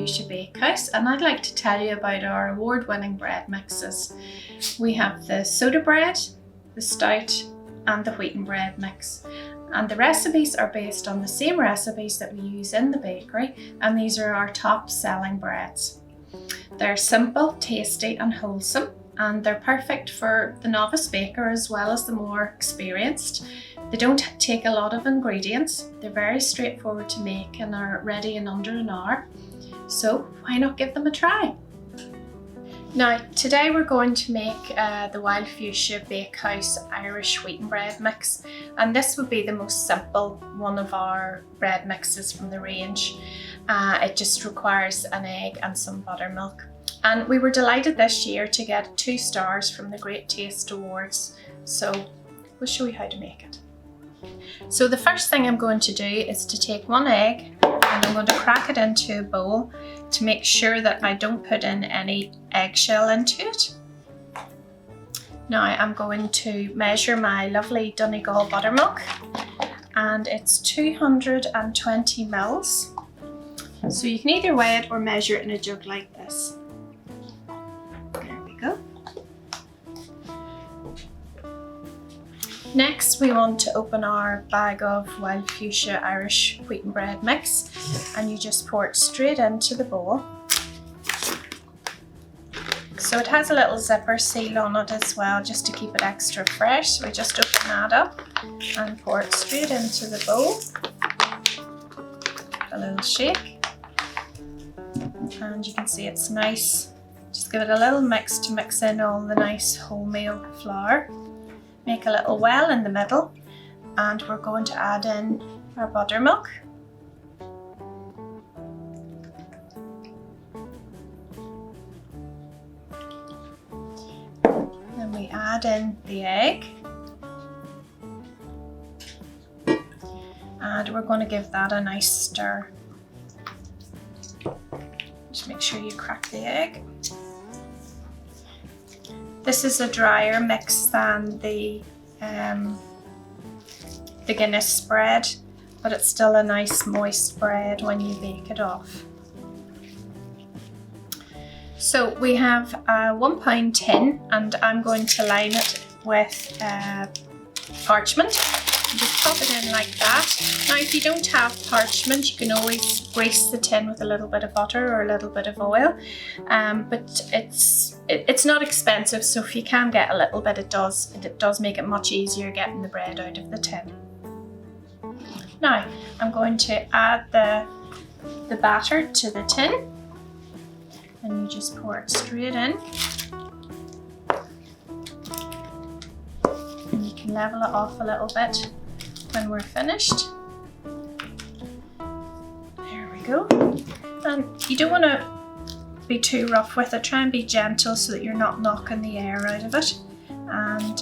Fuschia Bakehouse, and I'd like to tell you about our award-winning bread mixes. We have the soda bread, the stout and the wheaten bread mix, and the recipes are based on the same recipes that we use in the bakery, and these are our top selling breads. They're simple, tasty and wholesome, and they're perfect for the novice baker as well as the more experienced. They don't take a lot of ingredients, they're very straightforward to make and are ready in under an hour. So why not give them a try? Now today we're going to make the Wild Fuschia Bakehouse Irish Wheaten Bread Mix, and this would be the most simple one of our bread mixes from the range. It just requires an egg and some buttermilk. And we were delighted this year to get 2 stars from the Great Taste Awards, so we'll show you how to make it. So the first thing I'm going to do is to take 1 egg and I'm going to crack it into a bowl to make sure that I don't put in any eggshell into it. Now I'm going to measure my lovely Donegal buttermilk, and it's 220 mils. So you can either weigh it or measure it in a jug like this. There we go. Next, we want to open our bag of Wild Fuschia Irish Wheaten Bread Mix, and you just pour it straight into the bowl. So it has a little zipper seal on it as well, just to keep it extra fresh. So we just open that up and pour it straight into the bowl. A little shake, and you can see it's nice. Just give it a little mix to mix in all the nice wholemeal flour. Make a little well in the middle, and we're going to add in our buttermilk. Then we add in the egg, and we're going to give that a nice stir. Just make sure you crack the egg. This is a drier mix than the Guinness spread, but it's still a nice moist bread when you bake it off. So we have a 1 pound tin, and I'm going to line it with parchment. Just pop it in like that. Now if you don't have parchment, you can always grease the tin with a little bit of butter or a little bit of oil, but it's not expensive, so if you can get a little bit, it does make it much easier getting the bread out of the tin. Now I'm going to add the batter to the tin, and you just pour it straight in. And you can level it off a little bit when we're finished. There we go. And you don't want to be too rough with it. Try and be gentle so that you're not knocking the air out of it. And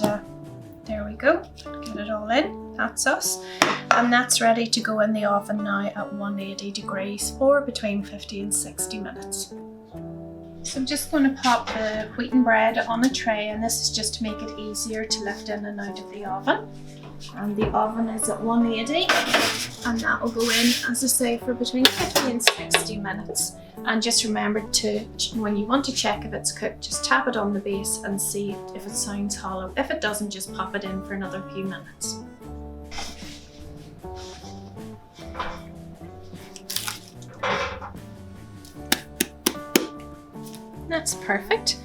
there we go. Get it all in. That's us. And that's ready to go in the oven now at 180 degrees for between 50 and 60 minutes. So I'm just going to pop the wheaten bread on a tray, and this is just to make it easier to lift in and out of the oven. And the oven is at 180, and that will go in, as I say, for between 50 and 60 minutes. And just remember to, when you want to check if it's cooked, just tap it on the base and see if it sounds hollow. If it doesn't, just pop it in for another few minutes. That's perfect.